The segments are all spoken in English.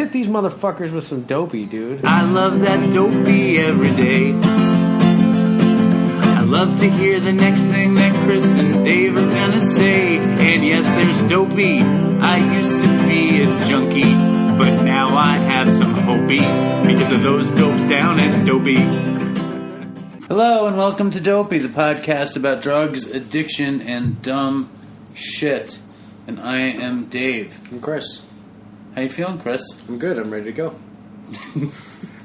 hit these motherfuckers with some Dopey, dude. I love that Dopey every day. I love to hear the next thing that Chris and Dave are gonna say. And yes, there's Dopey. I used to be a junkie, but now I have some hopey because of those dopes down at Dopey. Hello and welcome to Dopey, the podcast about drugs, addiction, and dumb shit. And I am Dave. I'm Chris. How you feeling, Chris? I'm good. I'm ready to go.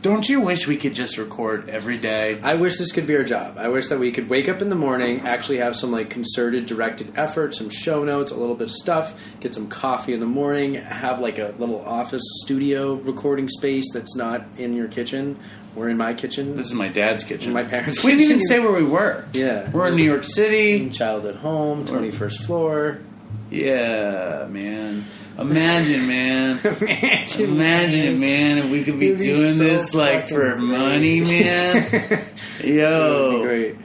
Don't you wish we could just record every day? I wish this could be our job. I wish that we could wake up in the morning, actually have some like concerted, directed effort, some show notes, a little bit of stuff, get some coffee in the morning, have like a little office studio recording space that's not in your kitchen. We're in my kitchen. This is my dad's kitchen. My parents' We kitchen. didn't even say where we were. Yeah. We're in New York City. Child at home, 21st floor. Yeah, man. Imagine, man. Imagine it, man. If we could be It'd be doing so this like fucking for great. money, man. Yo. That'd be great.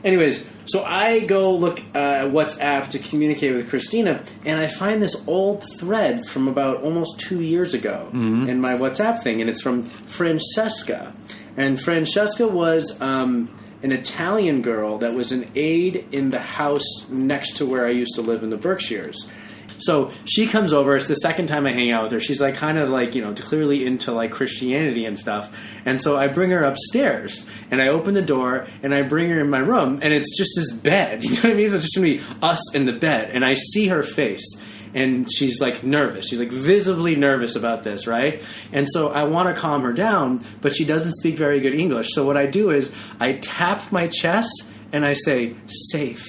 Anyways, so I go look at WhatsApp to communicate with Christina, and I find this old thread from about almost 2 years ago in my WhatsApp thing, and it's from Francesca. And Francesca was an Italian girl that was an aide in the house next to where I used to live in the Berkshires. So she comes over. It's the second time I hang out with her. She's like kind of like, you know, clearly into like Christianity and stuff. And so I bring her upstairs and I open the door and I bring her in my room and it's just this bed. You know what I mean? So it's just going to be us in the bed. And I see her face and she's like nervous. She's like visibly nervous about this, right? And so I want to calm her down, but she doesn't speak very good English. So what I do is I tap my chest and I say, safe.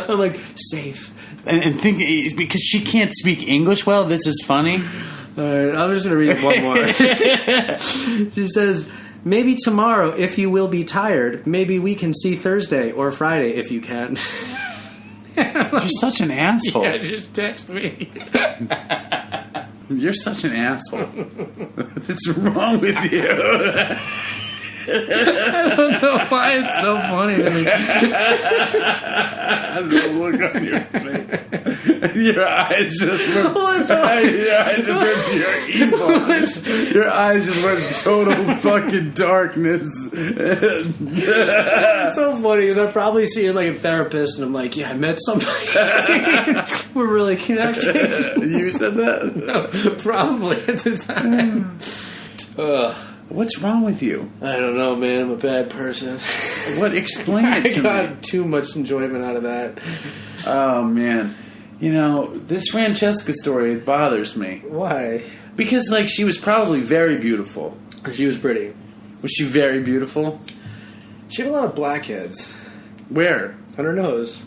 I'm like, safe. And think, because she can't speak English well, this is funny. All right, I'm just going to read one more. She says, maybe tomorrow, if you will be tired, maybe we can see Thursday or Friday if you can. You're such an asshole. Yeah, just text me. You're such an asshole. What's wrong with you? I don't know why it's so funny to me. The look on your face. Your eyes just went. Your eyes just went to your evil. Your eyes just went to total fucking darkness. It's so funny because I'm probably seeing like a therapist and I'm like, yeah, I met somebody. We're really connected. You said that? No, probably at the time. Ugh. What's wrong with you? I don't know, man. I'm a bad person. What? Explain it to me. I got too much enjoyment out of that. Oh, man. You know, this Francesca story, it bothers me. Why? Because, like, she was probably very beautiful. She was pretty. Was she very beautiful? She had a lot of blackheads Where? on her nose.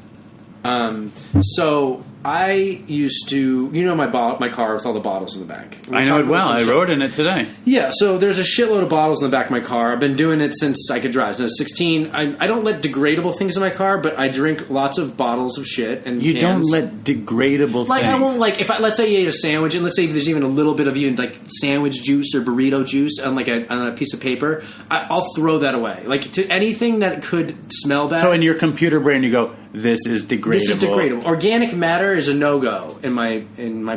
So I used to, you know, my car with all the bottles in the back. I know it well. I rode in it today. Yeah, so there's a shitload of bottles in the back of my car. I've been doing it since I could drive. Since I was 16. I don't let degradable things in my car, but I drink lots of bottles of shit and You cans. don't let degradable Like, things. I won't, like, if let's say you ate a sandwich, and let's say there's even a little bit of even, like, sandwich juice or burrito juice on, like, on a piece of paper, I'll throw that away. Like, to anything that could smell bad. So in your computer brain, you go, this is degradable. This is degradable. Organic matter is a no-go in my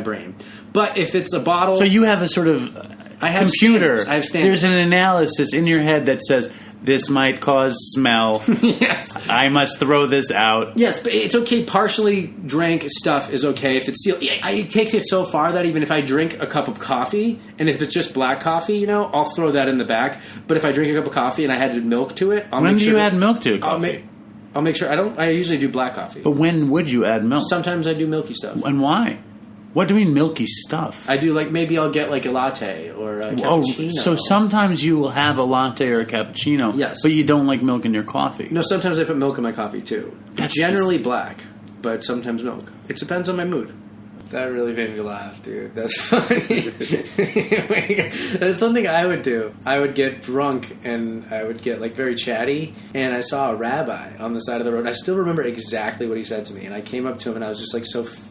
brain. But if it's a bottle... So you have a sort of I have computer. standards. I have standards. There's an analysis in your head that says, this might cause smell. Yes. I must throw this out. Yes, but it's okay. Partially drank stuff is okay if it's sealed. I take it so far that even if I drink a cup of coffee, and if it's just black coffee, you know, I'll throw that in the back. But if I drink a cup of coffee and I had milk to it, I'll When make do sure... you add milk to coffee? I'll make sure... I usually do black coffee. But when would you add milk? Sometimes I do milky stuff. And why? What do you mean milky stuff? I do, like, maybe I'll get, like, a latte or a cappuccino. So sometimes you will have a latte or a cappuccino. Yes. But you don't like milk in your coffee. No, sometimes I put milk in my coffee, too. That's Generally black, but sometimes milk. It depends on my mood. That really made me laugh, dude. That's funny. That's something I would do. I would get drunk and I would get like very chatty, and I saw a rabbi on the side of the road. I still remember exactly what he said to me, and I came up to him and I was just like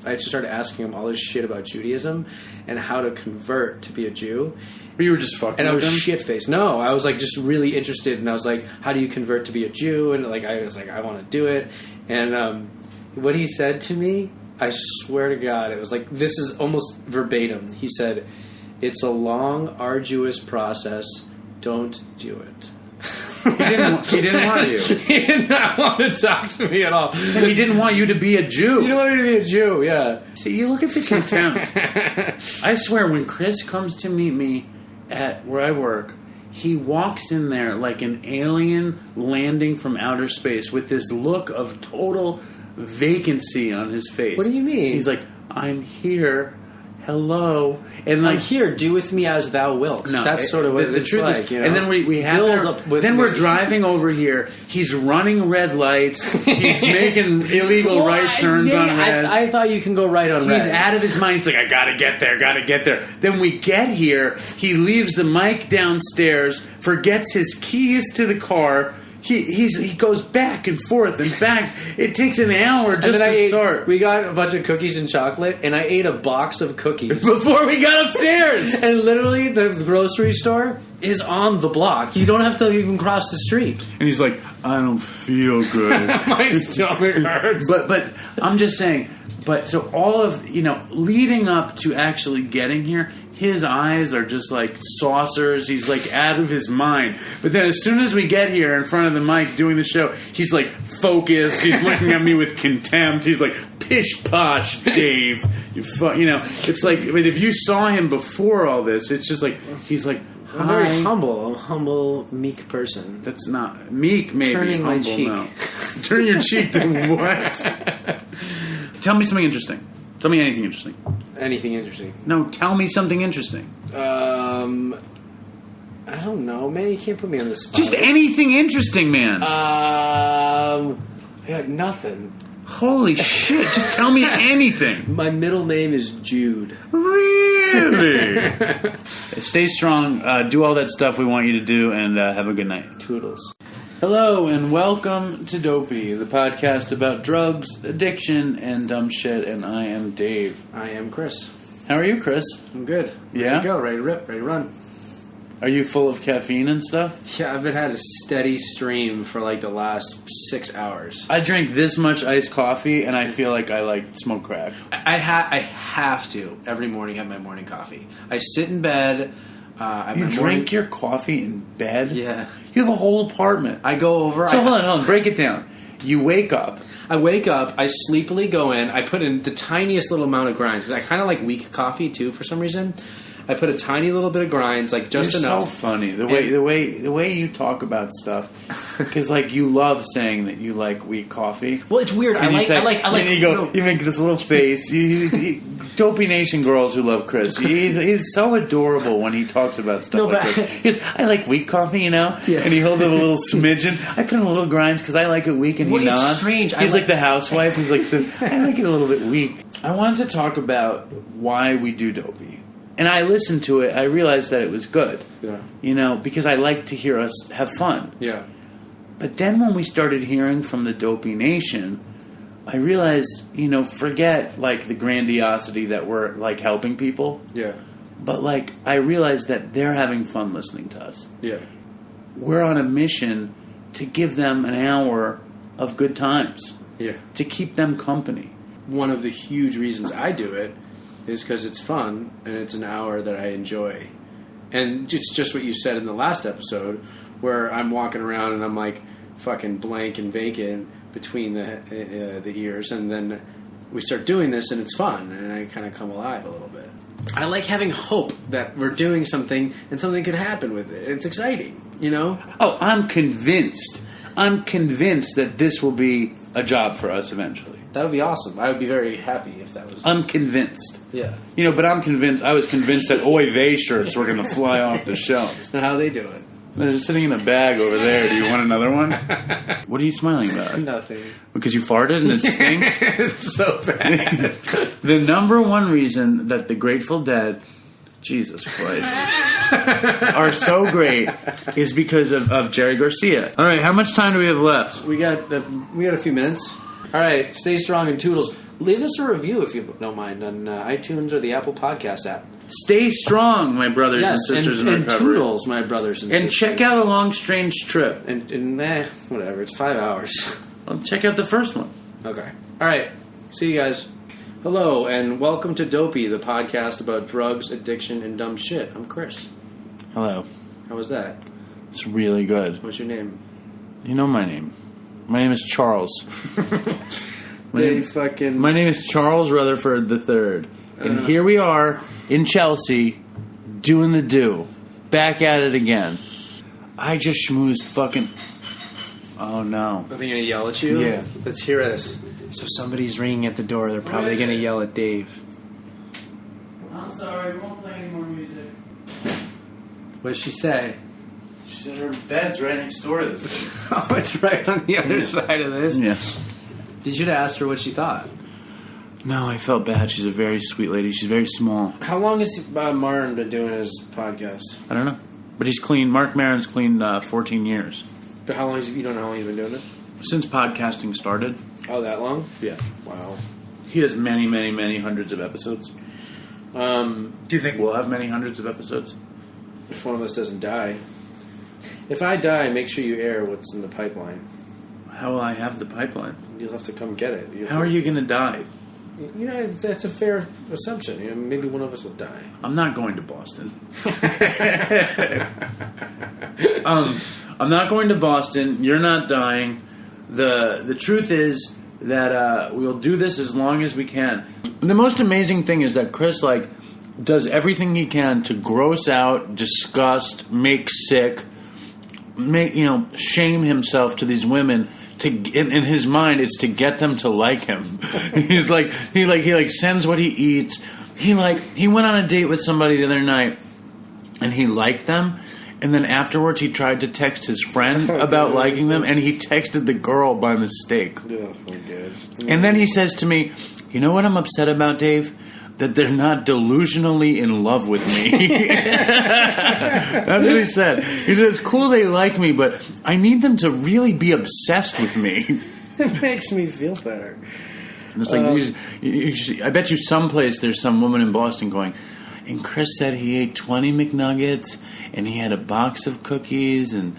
I just started asking him all this shit about Judaism and how to convert to be a Jew. But you were just fucking and I with was him? shit-faced. No, I was like just really interested, and I was like, how do you convert to be a Jew? And like I was like, I want to do it. And what he said to me I swear to God, it was like, this is almost verbatim. He said, "It's a long, arduous process. Don't do it." He didn't want you. He did not want to talk to me at all. And he didn't want you to be a Jew. He didn't want me to be a Jew, yeah. See, you look at the contempt. I swear, when Chris comes to meet me at where I work, he walks in there like an alien landing from outer space with this look of total vacancy on his face. What do you mean? He's like, "I'm here. Hello." And like, "I'm here, do with me as thou wilt." No, that's sort of what the it's truth like. Is, you know? And then we have then we're driving over here. He's running red lights. He's making illegal right turns on red. I thought you can go right on red. He's out of his mind. He's like, "I gotta get there. Then we get here. He leaves the mic downstairs, forgets his keys to the car. He goes back and forth and back. It takes an hour just to start. We got a bunch of cookies and chocolate, and I ate a box of cookies before we got upstairs. And literally, the grocery store is on the block. You don't have to even cross the street. And he's like, "I don't feel good. My stomach hurts." But I'm just saying. But so all of leading up to actually getting here, his eyes are just like saucers. He's like out of his mind. But then as soon as we get here in front of the mic doing the show, he's like focused. He's looking at me with contempt. He's like, "Pish posh, Dave." It's like, I mean, if you saw him before all this, it's just like, he's like, "Hi." I'm very humble. I'm a humble, meek person. That's not meek, maybe. Turning humble, my cheek. No. Turn your cheek to what? Tell me something interesting. Tell me anything interesting. Anything interesting? No, tell me something interesting. I don't know, man. You can't put me on the spot. Just anything interesting, man. I got nothing. Holy shit! Just tell me anything. My middle name is Jude. Really? Stay strong. Do all that stuff we want you to do, and have a good night. Toodles. Hello, and welcome to Dopey, the podcast about drugs, addiction, and dumb shit. And I am Dave. I am Chris. How are you, Chris? I'm good. Yeah? Ready to go. Ready to rip. Ready to run. Are you full of caffeine and stuff? Yeah, I've had a steady stream for like the last 6 hours. I drink this much iced coffee, and I feel like I smoke crack. I have to every morning have my morning coffee. I sit in bed. You drink your coffee in bed? Yeah. You have a whole apartment. I go over. So hold on. Break it down. You wake up. I wake up. I sleepily go in. I put in the tiniest little amount of grinds because I kind of like weak coffee too for some reason. I put a tiny little bit of grinds, like just You're enough. So funny the way you talk about stuff, because like you love saying that you like weak coffee. Well, it's weird. I like. And you go. You make this little face. Dopey Nation girls who love Chris. He's so adorable when he talks about stuff like this. He goes, "I like weak coffee, Yeah. And he holds up a little smidgen. I put in a little grinds because I like it weak, and he nods. It's strange. He's like the housewife who's like, I like it a little bit weak. I wanted to talk about why we do Dopey. And I listened to it. I realized that it was good. Yeah. Because I like to hear us have fun. Yeah. But then when we started hearing from the Dopey Nation, I realized, forget like the grandiosity that we're like helping people. Yeah. But like I realized that they're having fun listening to us. Yeah. We're on a mission to give them an hour of good times. Yeah. To keep them company. One of the huge reasons I do it is because it's fun and it's an hour that I enjoy. And it's just what you said in the last episode where I'm walking around and I'm like fucking blank and vacant between the ears, and then we start doing this and it's fun and I kind of come alive a little bit. I like having hope that we're doing something and something could happen with it. It's exciting, Oh, I'm convinced that this will be a job for us eventually. That would be awesome. I would be very happy if that was... I'm convinced. Yeah. But I'm convinced... I was convinced that Oy Vey shirts were going to fly off the shelves. And how they do it. They're just sitting in a bag over there. Do you want another one? What are you smiling about? Nothing. Because you farted and it stinks? It's so bad. The number one reason that the Grateful Dead... Jesus Christ. are so great is because of Jerry Garcia. All right, how much time do we have left? We got a few minutes. All right, stay strong and Toodles. Leave us a review if you don't mind on iTunes or the Apple Podcast app. Stay strong, my brothers and sisters in recovery. And Toodles, my brothers and sisters. And check out A Long Strange Trip. And whatever, it's 5 hours. Well, check out the first one. Okay. All right, see you guys. Hello, and welcome to Dopey, the podcast about drugs, addiction, and dumb shit. I'm Chris. Hello. How was that? It's really good. What's your name? You know my name. My name is Charles. My name is Charles Rutherford III. And here we are in Chelsea doing the do. Back at it again. I just schmoozed fucking... Oh, no. Are they going to yell at you? Yeah. Let's hear this. So somebody's ringing at the door. They're probably going to yell at Dave. I'm sorry, we won't play any more music. What did she say? She said her bed's right next door to this. Oh, it's right on the other side of this? Yeah. Did you ask her what she thought? No, I felt bad. She's a very sweet lady. She's very small. How long has Marin been doing his podcast? I don't know. But he's clean. Mark Maron's clean 14 years. But how long you don't know how long he's been doing it? Since podcasting started. Oh, that long? Yeah. Wow. He has many, many, many hundreds of episodes. Do you think we'll have many hundreds of episodes? If one of us doesn't die. If I die, make sure you air what's in the pipeline. How will I have the pipeline? You'll have to come get it. How are you going to die? You know, that's a fair assumption. You know, maybe one of us will die. I'm not going to Boston. I'm not going to Boston. You're not dying. The truth is that we'll do this as long as we can. The most amazing thing is that Chris does everything he can to gross out, disgust, make sick, shame himself to these women. In his mind, it's to get them to like him. He's he sends what he eats. He went on a date with somebody the other night, and he liked them. And then afterwards, he tried to text his friend about liking them, and he texted the girl by mistake. Oh, my God. And then he says to me, "You know what I'm upset about, Dave? That they're not delusionally in love with me." That's what he said. He said, "It's cool they like me, but I need them to really be obsessed with me." It makes me feel better. And it's I bet you someplace there's some woman in Boston going, "And Chris said he ate 20 McNuggets, and he had a box of cookies, and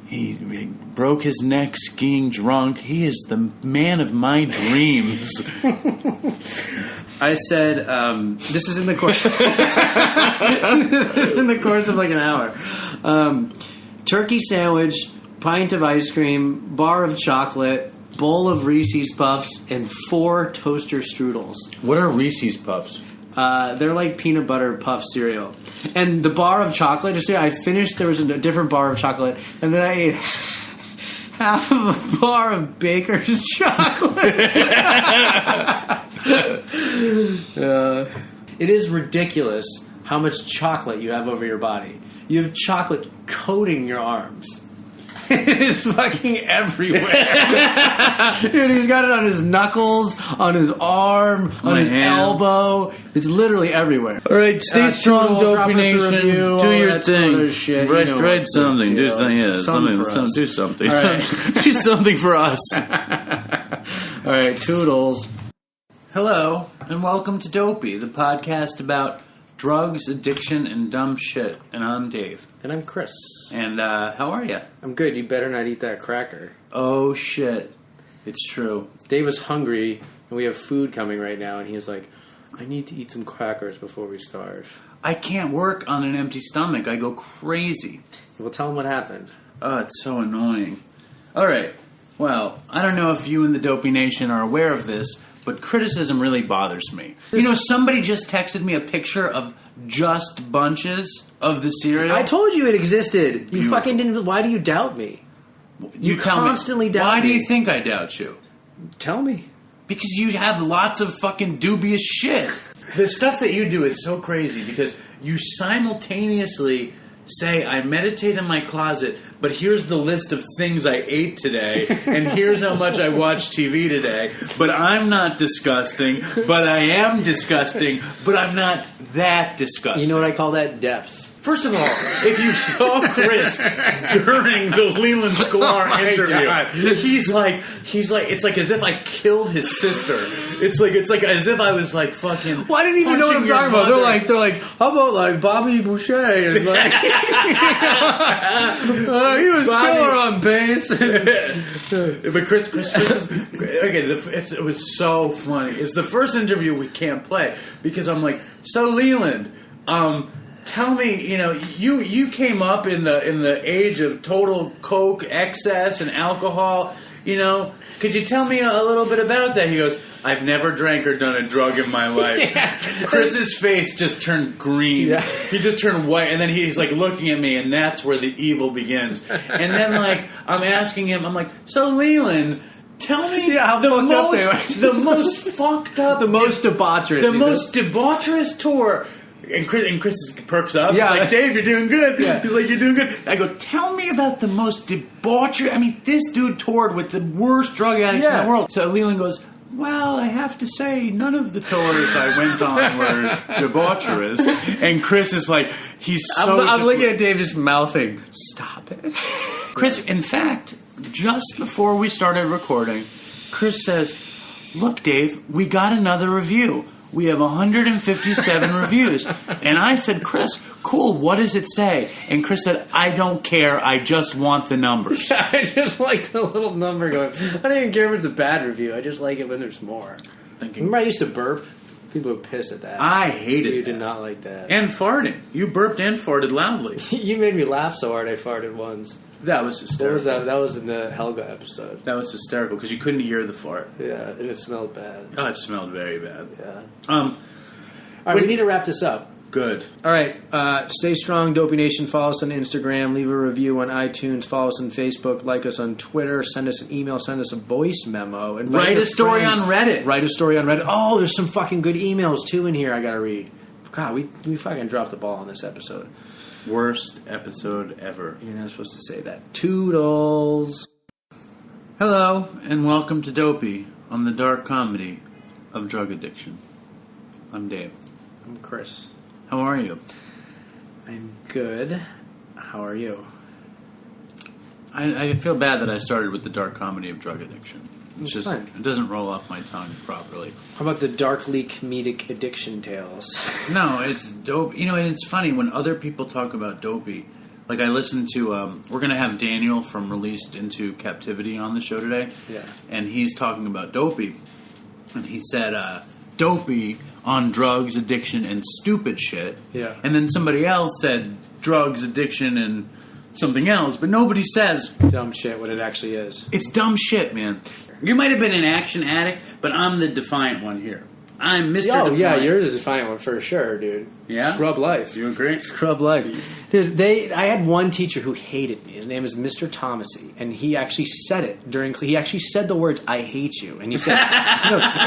he broke his neck skiing drunk. He is the man of my dreams." I said, this is in the course. This is in the course of like an hour. Turkey sandwich, pint of ice cream, bar of chocolate, bowl of Reese's Puffs, and 4 toaster strudels. What are Reese's Puffs? They're like peanut butter puff cereal. And the bar of chocolate, I finished, there was a different bar of chocolate, and then I ate half of a bar of Baker's chocolate. It is ridiculous how much chocolate you have over your body. You have chocolate coating your arms. It is fucking everywhere. Dude, he's got it on his knuckles, on his arm, on his elbow. It's literally everywhere. All right, stay strong, Dopey Nation. Review, do your thing. Sort of shit. Write something. Do something. Yeah, something. Do something. All right. Do something for us. All right, Toodles. Hello, and welcome to Dopey, the podcast about drugs, addiction, and dumb shit. And I'm Dave. And I'm Chris. And how are you? I'm good. You better not eat that cracker. Oh, shit. It's true. Dave was hungry, and we have food coming right now, and he was like, I need to eat some crackers before we start. I can't work on an empty stomach. I go crazy. Well, tell him what happened. Oh, it's so annoying. All right. Well, I don't know if you in the Dopey Nation are aware of this, but criticism really bothers me. Somebody just texted me a picture of Just Bunches of the cereal. I told you it existed. You fucking didn't. Why do you doubt me? You constantly doubt me. Why do you think I doubt you? Tell me. Because you have lots of fucking dubious shit. The stuff that you do is so crazy because you simultaneously say, I meditate in my closet, but here's the list of things I ate today, and here's how much I watched TV today, but I'm not disgusting, but I am disgusting, but I'm not that disgusting. You know what I call that? Depth. First of all, if you saw Chris during the Leland Sklar interview, he's like, it's like as if I killed his sister. It's like as if I was like fucking. Well, I didn't even know what I'm talking about. They're like, how about like Bobby Boucher? And like, he was killer on base. But Chris is okay. It was so funny. It's the first interview we can't play because I'm like, so Leland, tell me, you came up in the age of total coke excess and alcohol. Could you tell me a little bit about that? He goes, I've never drank or done a drug in my life. Yeah. Chris's face just turned green. Yeah. He just turned white, and then he's like looking at me, and that's where the evil begins. And then like I'm asking him, I'm like, so Leland, tell me the most fucked up, the most debaucherous tour. And Chris perks up. Yeah, like, Dave, you're doing good. Yeah. He's like, you're doing good. I go, tell me about the most debauchery. I mean, this dude toured with the worst drug addicts in the world. So Leland goes, well, I have to say, none of the tours I went on were debaucherous. And Chris is like, I'm looking at Dave just mouthing, stop it. Chris, in fact, just before we started recording, Chris says, look, Dave, we got another review. We have 157 reviews. And I said, Chris, cool, what does it say? And Chris said, I don't care, I just want the numbers. Yeah, I just like the little number going. I don't even care if it's a bad review. I just like it when there's more. Remember I used to burp? People were pissed at that. I hated it. You did not like that. And farting. You burped and farted loudly. You made me laugh so hard I farted once. That was hysterical. What was that? That was in the Helga episode. That was hysterical because you couldn't hear the fart. Yeah, and it smelled bad. Oh, it smelled very bad. Yeah. All right, we need to wrap this up. Good. All right. Stay strong, Dopey Nation. Follow us on Instagram. Leave a review on iTunes. Follow us on Facebook. Like us on Twitter. Send us an email. Send us a voice memo. Write a story on Reddit. Write a story on Reddit. Oh, there's some fucking good emails, too, in here I got to read. God, we fucking dropped the ball on this episode. Worst episode ever. You're not supposed to say that. Toodles. Hello, and welcome to Dopey on the dark comedy of drug addiction. I'm Dave. I'm Chris. How are you? I'm good. How are you? I feel bad that I started with the dark comedy of drug addiction. It's just fine. It doesn't roll off my tongue properly. How about the darkly comedic addiction tales? No, it's dope. And it's funny when other people talk about Dopey. Like I listened to, we're going to have Daniel from Released into Captivity on the show today. Yeah. And he's talking about Dopey. And he said, Dopey on drugs, addiction, and stupid shit. Yeah. And then somebody else said drugs, addiction, and something else. But nobody says dumb shit, what it actually is. It's dumb shit, man. You might have been an action addict, but I'm the defiant one here. I'm Mr. Defiant. Oh, yeah, you're the defiant one for sure, dude. Yeah? Scrub life. You agree? Scrub life. Dude, I had one teacher who hated me. His name is Mr. Thomasy, and he actually said it he actually said the words, I hate you. And he said,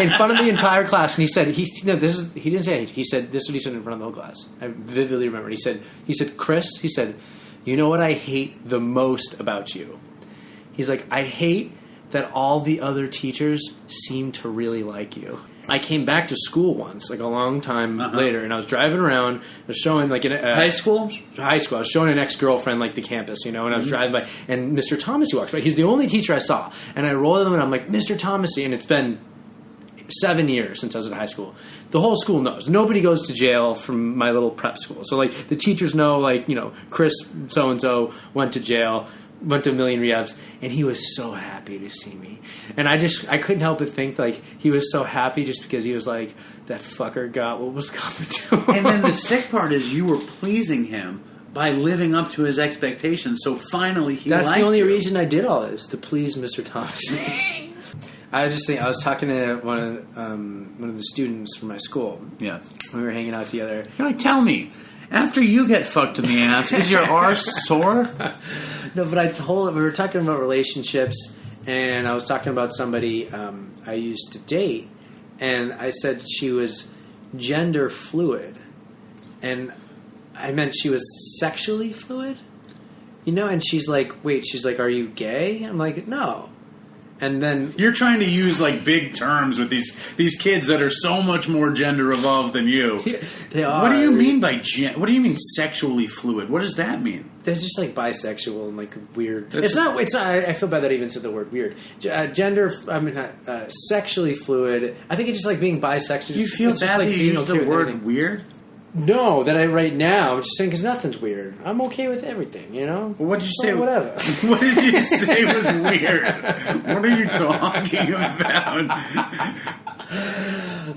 in front of the entire class, and he said, he didn't say I hate you. He said, this is what he said in front of the whole class. I vividly remember. He said, Chris, he said, you know what I hate the most about you? He's like, I hate that all the other teachers seem to really like you. I came back to school once, like a long time later, and I was driving around. I was showing like high school. I was showing an ex-girlfriend like the campus, and I was driving by, and Mr. Thomasy walks by. He's the only teacher I saw, and I rolled him, and I'm like, Mr. Thomasy, and it's been 7 years since I was in high school. The whole school knows. Nobody goes to jail from my little prep school, so like the teachers know, like Chris so and so went to jail. Went to a million rehabs, and he was so happy to see me. And I couldn't help but think, like, he was so happy just because he was like, that fucker got what was coming to him. And then the sick part is you were pleasing him by living up to his expectations, so finally he liked you. That's the only reason I did all this, to please Mr. Thomas. I was talking to one of the students from my school. Yes. We were hanging out together. You're like, tell me, after you get fucked in the ass, is your arse sore? No, but we were talking about relationships, and I was talking about somebody I used to date, and I said she was gender fluid, and I meant she was sexually fluid, and she's like, wait, are you gay? I'm like, no. And then you're trying to use like big terms with these kids that are so much more gender evolved than you. They are. What do you mean by what do you mean sexually fluid? What does that mean? They're just like bisexual and like weird. It's not. I feel bad that I even said the word weird. Gender. I mean, not sexually fluid. I think it's just like being bisexual. You feel it's bad just like that you use the word weird? No, that I right now. I'm just saying because nothing's weird. I'm okay with everything. You know. Well, what did you say? Whatever. What did you say was weird? What are you talking about?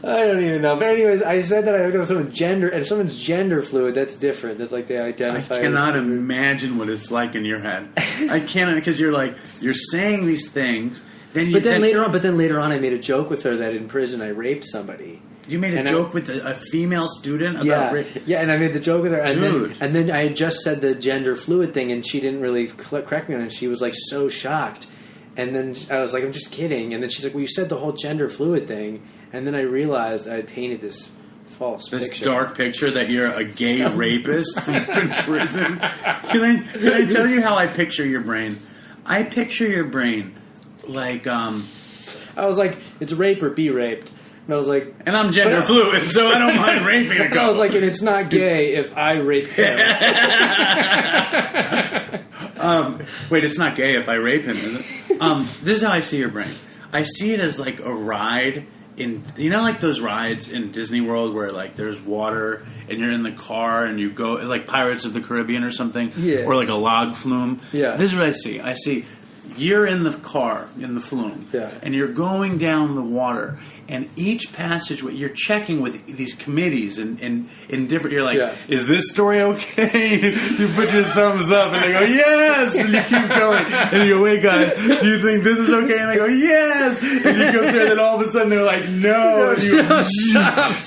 I don't even know. But anyways, I said that I know someone's gender, and if someone's gender fluid, that's different. That's like they identify. I cannot imagine what it's like in your head. I cannot, because you're saying these things. Then later on, I made a joke with her that in prison I raped somebody. You made a joke with a female student about rape? Yeah, and I made the joke with her. And then I had just said the gender fluid thing, and she didn't really correct me on it. She was like so shocked. And then I was like, I'm just kidding. And then she's like, well, you said the whole gender fluid thing. And then I realized I had painted this false picture. This dark picture that you're a gay rapist in prison. Can I tell you how I picture your brain? I picture your brain like... I was like, it's rape or be raped. And I was like... And I'm gender fluid, so I don't mind raping a girl. And I was like, and it's not gay if I rape him. Wait, it's not gay if I rape him, is it? This is how I see your brain. I see it as like a ride in... You know like those rides in Disney World where like there's water and you're in the car and you go... Like Pirates of the Caribbean or something? Yeah. Or like a log flume? Yeah. This is what I see. I see... You're in the car, in the flume, and you're going down the water, and each passage, you're checking with these committees and in different, you're like, is this story okay? You put your thumbs up, and they go, yes! And you keep going, and you go, wait, guys, do you think this is okay? And they go, yes! And you go through, and then all of a sudden they're like, no! Stop!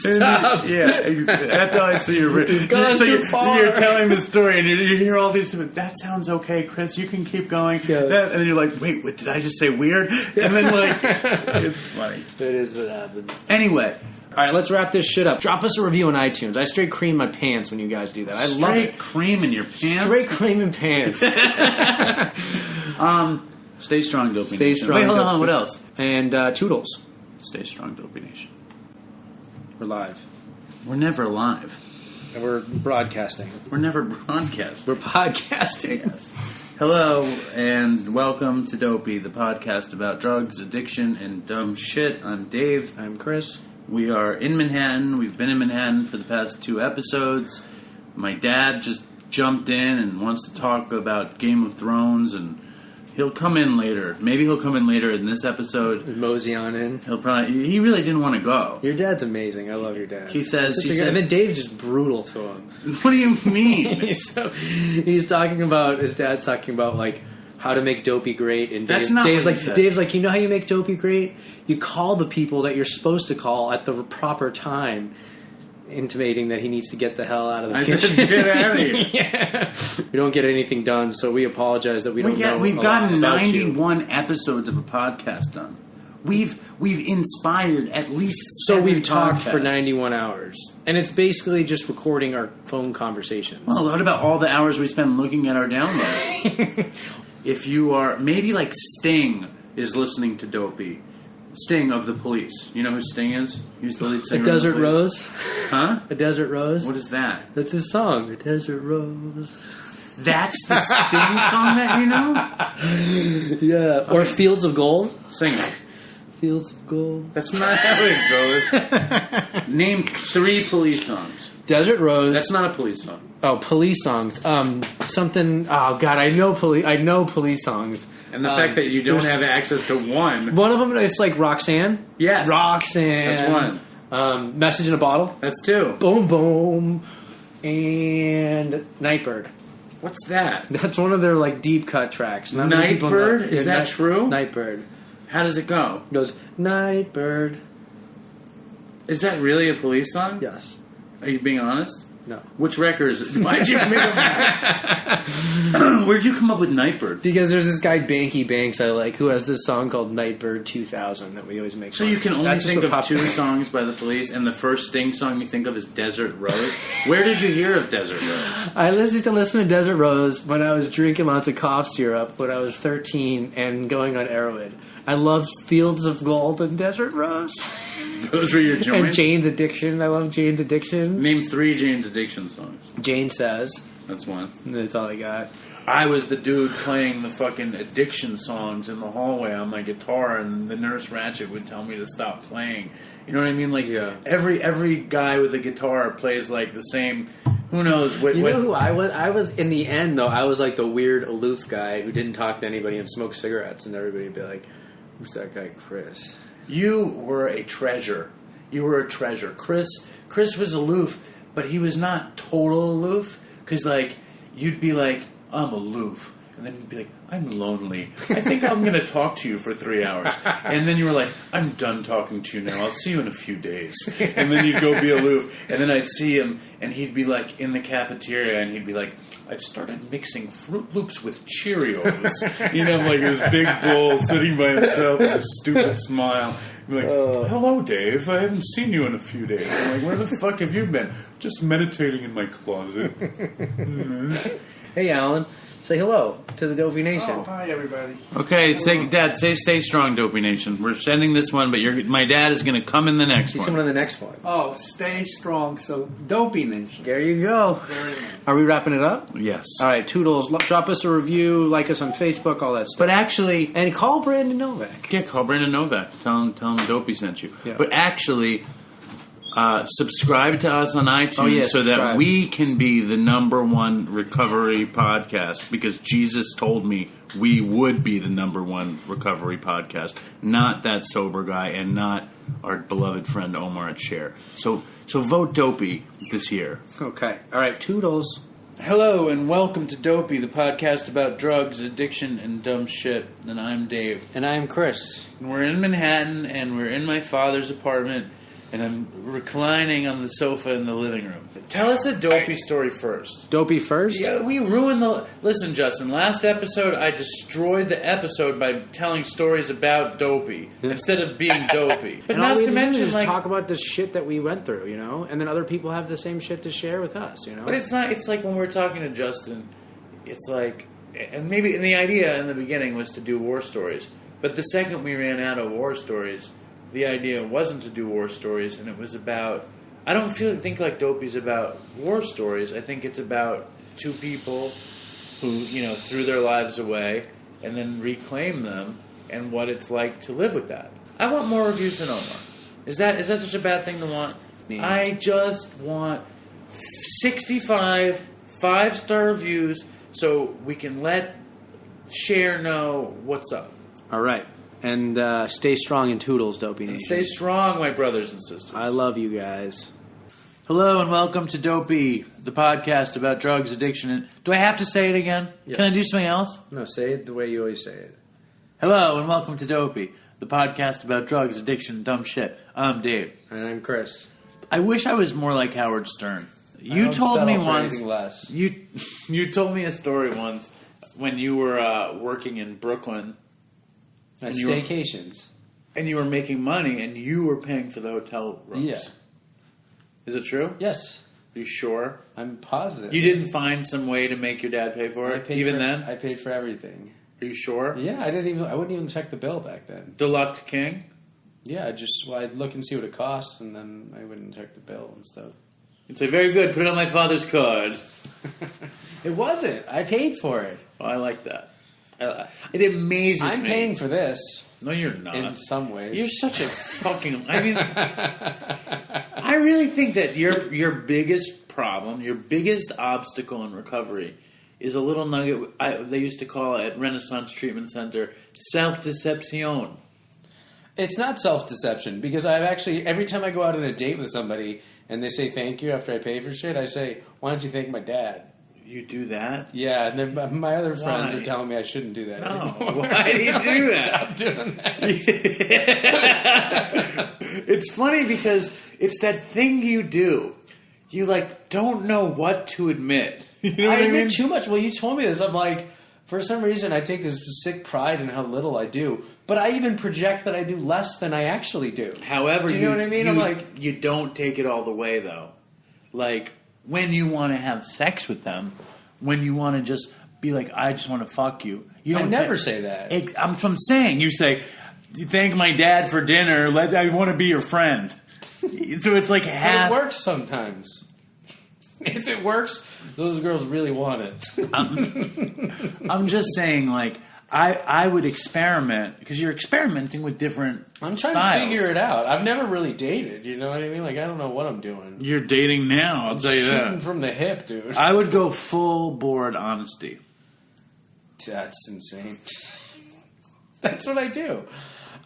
That's how I see your brain. So you're telling the story, and you hear all these things, that sounds okay, Chris, you can keep going. And then you're like, wait, what, did I just say weird? And then like, it's funny. It is what happens. Anyway. All right, let's wrap this shit up. Drop us a review on iTunes. I straight cream my pants when you guys do that. I love it. Straight cream in your pants? Straight cream in pants. Stay strong, Dopey Stay Nation. strong. Wait, hold on, what else? And Toodles. Stay strong, Dopey Nation. We're live. We're never live. And we're broadcasting. We're never broadcasting. We're podcasting. Yes. Hello, and welcome to Dopey, the podcast about drugs, addiction, and dumb shit. I'm Dave. I'm Chris. We are in Manhattan. We've been in Manhattan for the past 2 episodes. My dad just jumped in and wants to talk about Game of Thrones, and he'll come in later. Maybe he'll come in later in this episode. Mosey on in. He really didn't want to go. Your dad's amazing. I love your dad. He says... And then Dave's just brutal to him. What do you mean? He's talking about... His dad's talking about, like, how to make Dopey great. And That's not Dave's what like, he said. Dave's like, you know how you make Dopey great? You call the people that you're supposed to call at the proper time, intimating that he needs to get the hell out of the kitchen. I said, get out of here. Yeah. We don't get anything done, so we apologize that we don't know. We've gotten 91 episodes of a podcast done. We've inspired at least 7 we've talked podcasts. for 91 hours. And it's basically just recording our phone conversations. Well, what about all the hours we spend looking at our downloads? If you are... Maybe like Sting is listening to Dopey. Sting of the Police. You know who Sting is? He's the lead singer A Desert of the Police. Rose? Huh? A Desert Rose? What is that? That's his song. A Desert Rose. That's the Sting song that you know? Yeah. Or Fields of Gold? Sing it. Fields of Gold. That's not how it goes. Name 3 Police songs. Desert Rose. That's not a Police song. Oh, police songs. Something... Oh, God, I know police songs. And the fact that you don't have access to one. One of them, it's like Roxanne. Yes. Roxanne. That's one. Message in a Bottle. That's 2. Boom, boom. And Nightbird. What's that? That's one of their, like, deep cut tracks. Nightbird? Is that true? Nightbird. How does it go? It goes, Nightbird. Is that really a Police song? Yes. Are you being honest? No. Which records? Why'd you make them mad? Where'd you come up with Nightbird? Because there's this guy, Banky Banks, I like, who has this song called Nightbird 2000 that we always make So fun you can only That's think just of 2 songs by the Police, and the first Sting song you think of is Desert Rose? Where did you hear of Desert Rose? I listened to Desert Rose when I was drinking lots of cough syrup when I was 13 and going on Arrowhead. I loved Fields of Gold and Desert Rose. Those were your joints? And Jane's Addiction. I love Jane's Addiction. Name 3 Jane's Addiction songs. Jane Says. That's one. That's all I got. I was the dude playing the fucking Addiction songs in the hallway on my guitar, and the Nurse Ratched would tell me to stop playing. You know what I mean? Like, every guy with a guitar plays like the same. Who knows? What know who I was? I was, in the end, though, I was like the weird, aloof guy who didn't talk to anybody and smoke cigarettes, and everybody would be like, "Who's that guy, Chris?" You were a treasure. You were a treasure. Chris was aloof, but he was not total aloof. Because, like, you'd be like, "I'm aloof." And then you'd be like, "I'm lonely. I think I'm going to talk to you for 3 hours." And then you were like, "I'm done talking to you now. I'll see you in a few days." And then you'd go be aloof. And then I'd see him, and he'd be like in the cafeteria, and he'd be like, "I've started mixing Fruit Loops with Cheerios." You know, like this big bull sitting by himself with a stupid smile. Be like, "Hello, Dave. I haven't seen you in a few days." I'm like, "Where the fuck have you been?" "Just meditating in my closet." Hey, Alan. Say hello to the Dopey Nation. Oh, hi, everybody. Okay, Dad, say stay strong, Dopey Nation. We're sending this one, but my dad is going to come in the next He's one. coming in the next one. Oh, stay strong. So, Dopey Nation. There you go. Very nice. Are we wrapping it up? Yes. All right, Toodles. Drop us a review, like us on Facebook, all that stuff. But actually... And call Brandon Novak. Yeah, call Brandon Novak. Tell him Dopey sent you. Yeah. But actually... subscribe to us on iTunes so subscribe. that we can be the #1 recovery podcast, because Jesus told me we would be the #1 recovery podcast, not that sober guy and not our beloved friend Omar at Share. So vote Dopey this year. Okay. All right, Toodles. Hello and welcome to Dopey, the podcast about drugs, addiction, and dumb shit. And I'm Dave. And I'm Chris. And we're in Manhattan, and we're in my father's apartment, and I'm reclining on the sofa in the living room. Tell us a Dopey story first. Dopey first? Yeah, we ruined the... Listen, Justin, last episode I destroyed the episode by telling stories about Dopey instead of being Dopey. But And all not we to need do mention, is like... talk about the shit that we went through, you know? And then other people have the same shit to share with us, you know? But it's not... It's like when we're talking to Justin, it's like... And maybe the idea in the beginning was to do war stories. But the second we ran out of war stories... The idea wasn't to do war stories, and it was about... I don't think like Dopey's about war stories. I think it's about 2 people who, you know, threw their lives away and then reclaim them, and what it's like to live with that. I want more reviews than Omar. Is that such a bad thing to want? Yeah. I just want 65 5-star reviews so we can let Share know what's up. All right. And stay strong in Toodles, Dopey Nation. Stay strong, my brothers and sisters. I love you guys. Hello and welcome to Dopey, the podcast about drugs, addiction, and... Do I have to say it again? Yes. Can I do something else? No, say it the way you always say it. Hello and welcome to Dopey, the podcast about drugs, addiction, and dumb shit. I'm Dave. And I'm Chris. I wish I was more like Howard Stern. I You don't told me settle for once... anything less. You told me a story once when you were working in Brooklyn... And you were- staycations. And you were making money, and you were paying for the hotel rooms. Yeah. Is it true? Yes. Are you sure? I'm positive. You didn't find some way to make your dad pay for I it, paid even for, then? I paid for everything. Are you sure? Yeah, I wouldn't even check the bill back then. Deluxe King? Yeah, I'd look and see what it costs, and then I wouldn't check the bill and stuff. You'd say, very good, put it on my father's card. It wasn't. I paid for it. Oh, I like that. It amazes me. I'm paying for this. No, you're not. In some ways. You're such a fucking... I mean, I really think that your biggest problem, your biggest obstacle in recovery is a little nugget they used to call it at Renaissance Treatment Center, self-deception. It's not self-deception, because I've actually, every time I go out on a date with somebody and they say thank you after I pay for shit, I say, why don't you thank my dad? You do that? Yeah, and then my other friends Why? are telling me I shouldn't do that No, anymore. why do you do that? Stop doing that. It's funny because it's that thing you do. you like don't know what to admit. You know I what I admit mean? too much. Well, you told me this. I'm like, for some reason, I take this sick pride in how little I do. But I even project that I do less than I actually do. However, do you know what I mean? I'm like, you don't take it all the way though. Like when you want to have sex with them, when you want to just be like, I just want to fuck you. You I don't never say that. I'm saying you say, thank my dad for dinner. I want to be your friend. So it's like half. It works sometimes. If it works, those girls really want it. I'm just saying, like, I would experiment because you're experimenting with different I'm trying styles. to figure it out. I've never really dated. You know what I mean? Like, I don't know what I'm doing. You're dating now, I'll tell you Shooting that. from the hip, dude. I would go full board honesty. That's insane. That's what I do.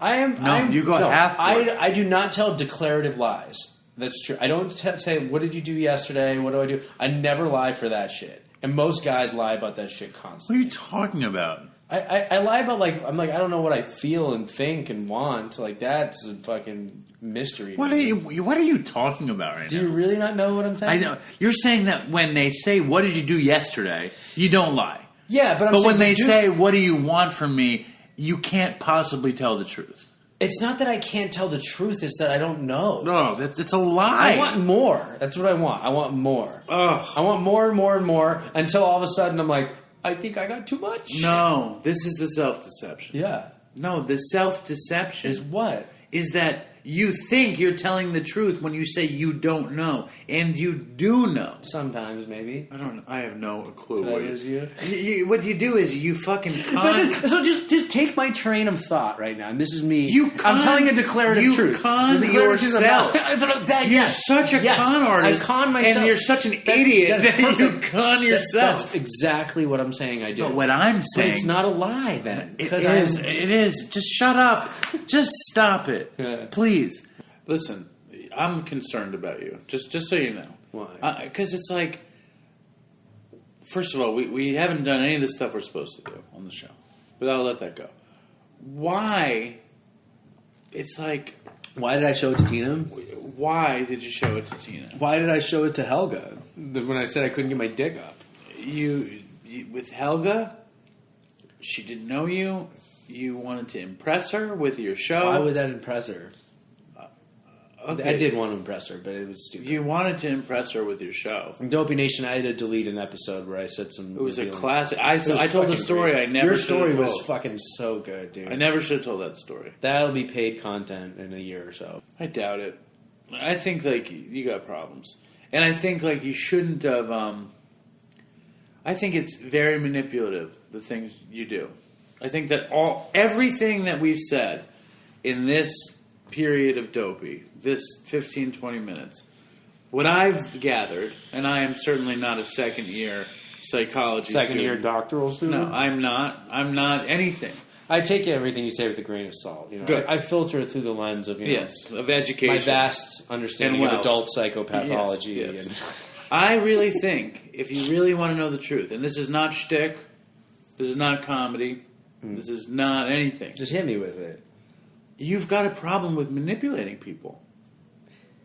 You go half board. I do not tell declarative lies. That's true. I don't say, what did you do yesterday? What do I do? I never lie for that shit. And most guys lie about that shit What constantly. are you talking about? I lie about, like, I'm like, I don't know what I feel and think and want. Like, that's a fucking mystery. What are you talking about right Do now? you really not know what I'm saying? I know. You're saying that when they say, what did you do yesterday, you don't lie. Yeah, but But when they say, what do you want from me, you can't possibly tell the truth. It's not that I can't tell the truth, it's that I don't know. No, it's a lie. I want more. That's what I want. I want more. Ugh. I want more and more and more until all of a sudden I'm like, I think I got too much. No, this is the self-deception. Yeah. No, the self-deception Is what? is that you think you're telling the truth when you say you don't know, and you do know. Sometimes, maybe. I don't know. I have no clue. Did I lose you? What you do is you fucking con. So just take my train of thought right now, and this is me. You I'm telling a declarative truth. You con The declarative truth yourself. about- You're yes. such a Yes. con artist. I con myself. And you're such an idiot that's that you perfect. con yourself. That's exactly what I'm saying I do. But what I'm But saying... it's not a lie, then. It Because is. It is. Just shut up. Just stop it. Yeah. Please. Listen, I'm concerned about you. Just so you know. Why? Because it's like... First of all, we haven't done any of the stuff we're supposed to do on the show. But I'll let that go. Why... It's like... Why did I show it to Tina? Why did you show it to Tina? Why did I show it to Helga when I said I couldn't get my dick up? You with Helga, she didn't know you. You wanted to impress her with your show. Why would that impress her? Okay. I did want to impress her, but it was stupid. You wanted to impress her with your show. Dopey Nation, I had to delete an episode where I said some... It was a revealing- classic. It was I told the fucking story great. I never Your should story have was told. fucking so good, dude. I never should have told that story. That'll be paid content in a year or so. I doubt it. I think like you got problems, and I think like you shouldn't have. I think it's very manipulative the things you do. I think that everything that we've said in this period of Dopey, this 15, 20 minutes, what I've gathered, and I am certainly not a second-year psychology student. doctoral student? No, I'm not. I'm not anything. I take everything you say with a grain of salt. You know, Good. I filter it through the lens of Of education. my vast understanding And of wealth. adult psychopathology. Yes. And I really think if you really want to know the truth, and this is not shtick, this is not comedy, this is not anything. just hit me with it. You've got a problem with manipulating people.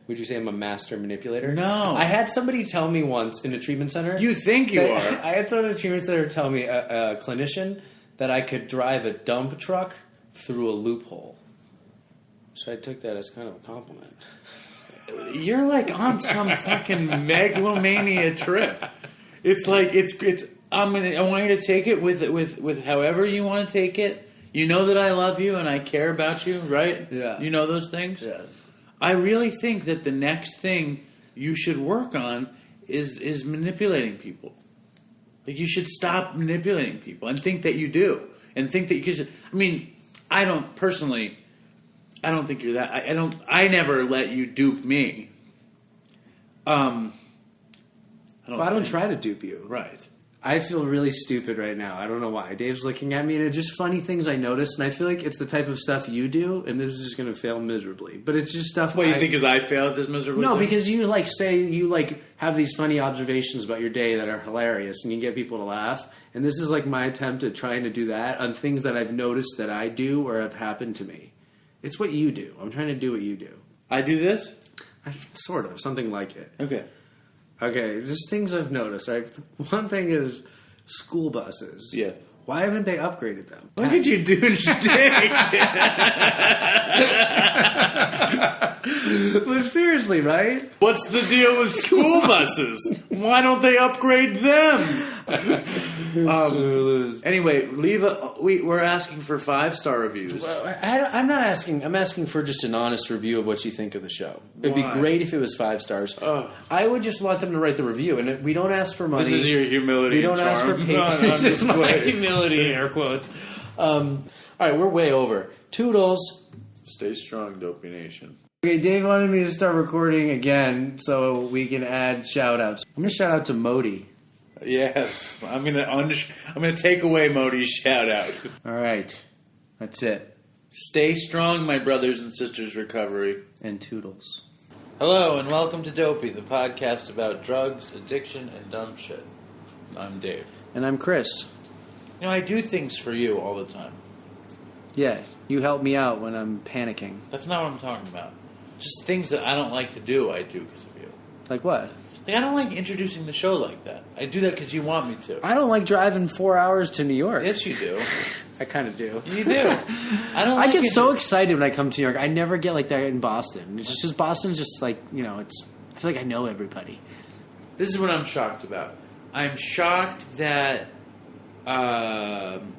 Would you say I'm a master manipulator? No. I had somebody tell me once in a treatment center. You think you are. I had someone in a treatment center tell me, a clinician, that I could drive a dump truck through a loophole. So I took that as kind of a compliment. You're like on some fucking megalomania trip. It's like it's. I want you to take it with however you want to take it. You know that I love you and I care about you, right? Yeah. You know those things? Yes. I really think that the next thing you should work on is manipulating people. Like you should stop manipulating people and think that you do, and think that because I mean I don't think you're that. I never let you dupe me. I don't try to dupe you. Right. I feel really stupid right now. I don't know why. Dave's looking at me, and it's just funny things I notice, and I feel like it's the type of stuff you do, and this is just going to fail miserably. But it's just stuff. What you think is I failed at this miserably? No, thing? because you have these funny observations about your day that are hilarious, and you get people to laugh. And this is like my attempt at trying to do that on things that I've noticed that I do or have happened to me. It's what you do. I'm trying to do what you do. I do this? Sort of. Something like it. Okay. Okay, just things I've noticed. Right, one thing is school buses. Yes. Why haven't they upgraded them? Look at you doing shtick. But seriously, right? What's the deal with school buses? Why don't they upgrade them? Anyway, we're asking for 5-star reviews. Well, I'm not asking. I'm asking for just an honest review of what you think of the show. It'd be great if it was 5 stars. I would just want them to write the review, and we don't ask for money. This is your humility. We don't and ask for charm. paper. This is my humility, air quotes. All right, we're way over. Toodles. Stay strong, Dopey Nation. Okay, Dave wanted me to start recording again so we can add shout-outs. I'm going to shout out to Modi. Yes, I'm gonna take away Modi's shout out. All right, that's it. Stay strong, my brothers and sisters. Recovery and Toodles. Hello and welcome to Dopey, the podcast about drugs, addiction, and dumb shit. I'm Dave, and I'm Chris. You know, I do things for you all the time. Yeah, you help me out when I'm panicking. That's not what I'm talking about. Just things that I don't like to do, I do because of you. Like what? Like, I don't like introducing the show like that. I do that because you want me to. I don't like driving 4 hours to New York. Yes, you do. I kind of do. You do. I get so excited when I come to New York. I never get like that in Boston. It's just Boston's just like, you know, it's. I feel like I know everybody. This is what I'm shocked about. I'm shocked that. I'm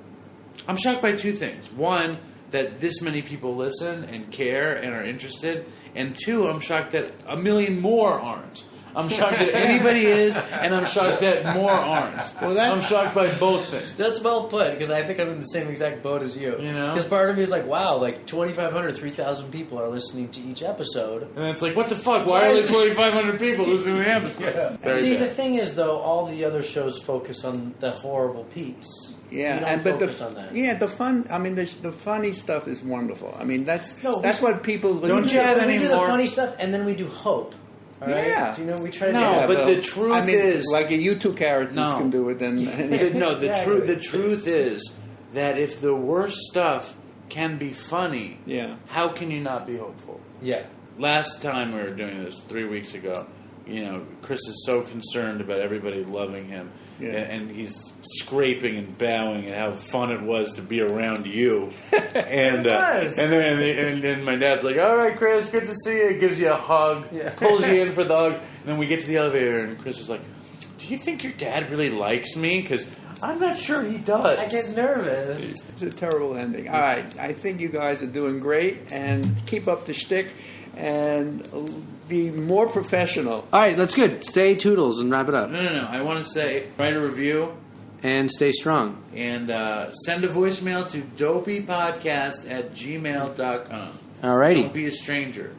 shocked by 2 things. One, that this many people listen and care and are interested. And 2, I'm shocked that a million more aren't. I'm shocked that anybody is, and I'm shocked that more aren't. Well, I'm shocked by both things. That's well put, because I think I'm in the same exact boat as you. You know? Because part of me is like, wow, like 2,500, 3,000 people are listening to each episode. And it's like, what the fuck? Why are there 2,500 people listening to the episode? Yeah. See, the thing is, though, all the other shows focus on the horrible piece. Yeah, but focus on that. Yeah, the fun. I mean, the funny stuff is wonderful. I mean, that's what people. Don't you have any more? We do the funny stuff, and then we do hope. All right? Yeah, you know, we try to. No, but the truth is, like you 2 characters can do it. Then the truth is that if the worst stuff can be funny, how can you not be hopeful? Yeah. Last time we were doing this 3 weeks ago, you know, Chris is so concerned about everybody loving him. Yeah. And he's scraping and bowing at how fun it was to be around you. And and my dad's like, all right, Chris, good to see you. Gives you a hug, pulls you in for the hug. And then we get to the elevator, and Chris is like, do you think your dad really likes me? Because I'm not sure he does. I get nervous. It's a terrible ending. All right, I think you guys are doing great, and keep up the shtick, and be more professional. All right, that's good. Stay Toodles and wrap it up. No. I want to say, write a review. And stay strong. And send a voicemail to dopeypodcast@gmail.com. All righty. Don't be a stranger.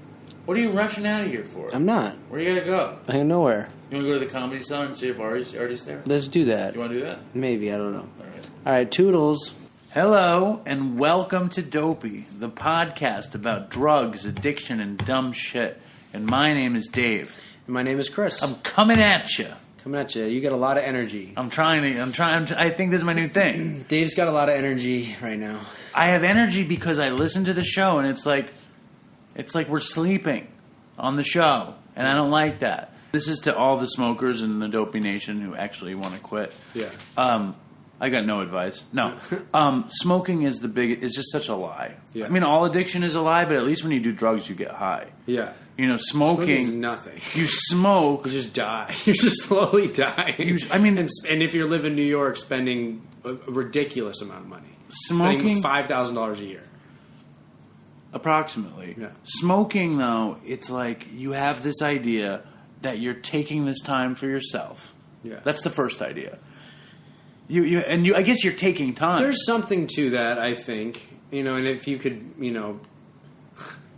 What are you rushing out of here for? I'm not. Where you gotta go? I go nowhere. You want to go to the Comedy Cellar and see if Artie's there? Let's do that. Do you want to do that? Maybe, I don't know. All right, Toodles. Hello, and welcome to Dopey, the podcast about drugs, addiction, and dumb shit. And my name is Dave. And my name is Chris. I'm coming at you. Coming at you. You got a lot of energy. I think this is my new thing. Dave's got a lot of energy right now. I have energy because I listen to the show, and it's like we're sleeping on the show, and I don't like that. This is to all the smokers in the Dopey Nation who actually want to quit. Yeah. I got no advice. No. Smoking is it's just such a lie. Yeah. I mean, all addiction is a lie, but at least when you do drugs, you get high. Yeah. You know, smoking is nothing. You smoke. You just die. You just slowly die. And if you live in New York, spending a ridiculous amount of money. Smoking $5,000 a year. Approximately. Yeah. Smoking, though, it's like you have this idea that you're taking this time for yourself. Yeah. That's the first idea. I guess you're taking time. There's something to that, I think. You know, and if you could, you know,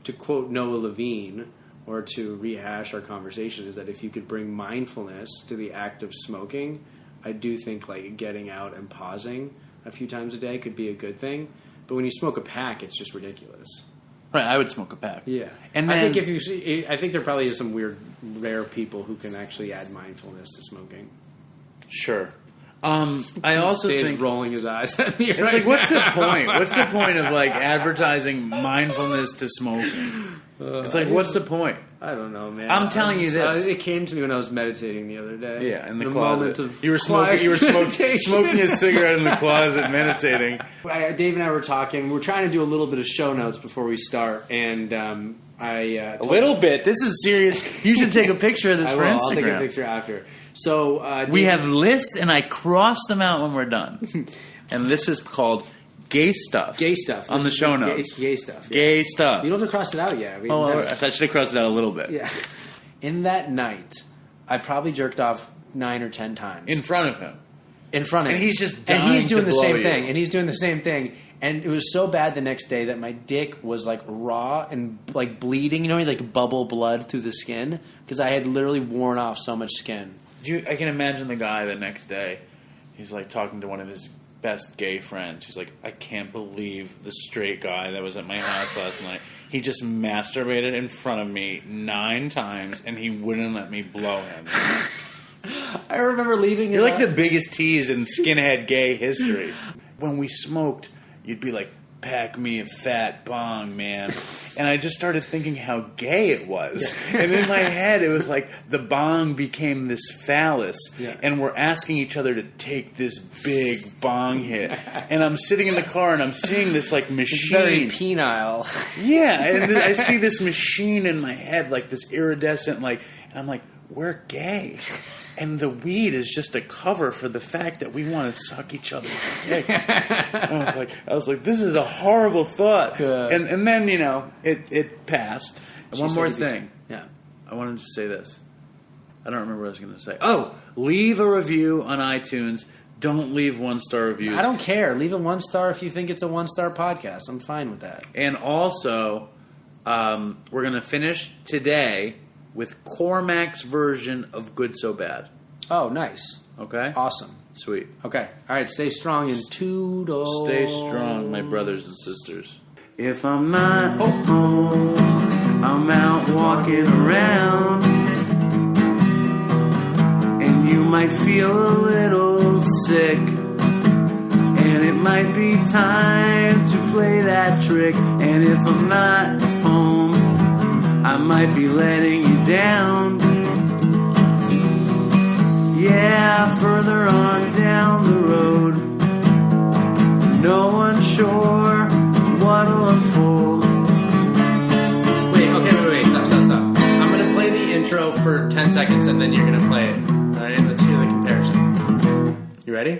to quote Noah Levine, or to rehash our conversation, is that if you could bring mindfulness to the act of smoking, I do think like getting out and pausing a few times a day could be a good thing. But when you smoke a pack, it's just ridiculous. Right, I would smoke a pack. Yeah, and then, I think I think there probably is some weird, rare people who can actually add mindfulness to smoking. Sure. I also Dave's think rolling his eyes at me. What's the point? What's the point of like advertising mindfulness to smoking? It's like, what's the point? I don't know, man. I'm telling you this. It came to me when I was meditating the other day. Yeah, in the closet. Moment of You were smoking a cigarette in the closet, meditating. Dave and I were talking. We're trying to do a little bit of show notes before we start, and a little bit. This is serious. You should take a picture of this for Instagram. I'll take a picture after. So we have lists, and I cross them out when we're done. And this is called Gay Stuff. Gay Stuff. On the show notes. It's gay stuff. Yeah. Gay Stuff. You don't have to cross it out yet. I should have crossed it out a little bit. Yeah. In that night, I probably jerked off 9 or 10 times. In front of him. In front of him. And he's just dying. And he's doing to the blow same you. thing. And he's doing the same thing. And it was so bad the next day that my dick was like raw and like bleeding. You know, like bubble blood through the skin because I had literally worn off so much skin. I can imagine the guy the next day. He's like talking to one of his best gay friends. He's like, I can't believe the straight guy that was at my house last night. He just masturbated in front of me 9 times, and he wouldn't let me blow him. I remember leaving. You're like the biggest tease in skinhead gay history. When we smoked, you'd be like, pack me a fat bong, man. And I just started thinking how gay it was. And in my head, it was like the bong became this phallus. Yeah. And we're asking each other to take this big bong hit. And I'm sitting in the car and I'm seeing this like machine. It's very penile. Yeah. And then I see this machine in my head, like this iridescent, like, and I'm like, we're gay. And the weed is just a cover for the fact that we want to suck each other's dicks. I was like, this is a horrible thought. And then, you know, it passed. And one more thing. Yeah. I wanted to say this. I don't remember what I was going to say. Oh, leave a review on iTunes. Don't leave 1-star reviews. I don't care. Leave a 1-star if you think it's a 1-star podcast. I'm fine with that. And also, we're going to finish today with Cormac's version of Good So Bad. Oh, nice. Okay? Awesome. Sweet. Okay. All right, stay strong and Toodles. Stay strong, my brothers and sisters. If I'm not home, I'm out walking around, and you might feel a little sick, and it might be time to play that trick. And if I'm not home, I might be letting you down. Yeah, further on down the road, no one's sure what'll unfold. Wait, stop. I'm going to play the intro for 10 seconds and then you're going to play it. All right, let's hear the comparison. You ready?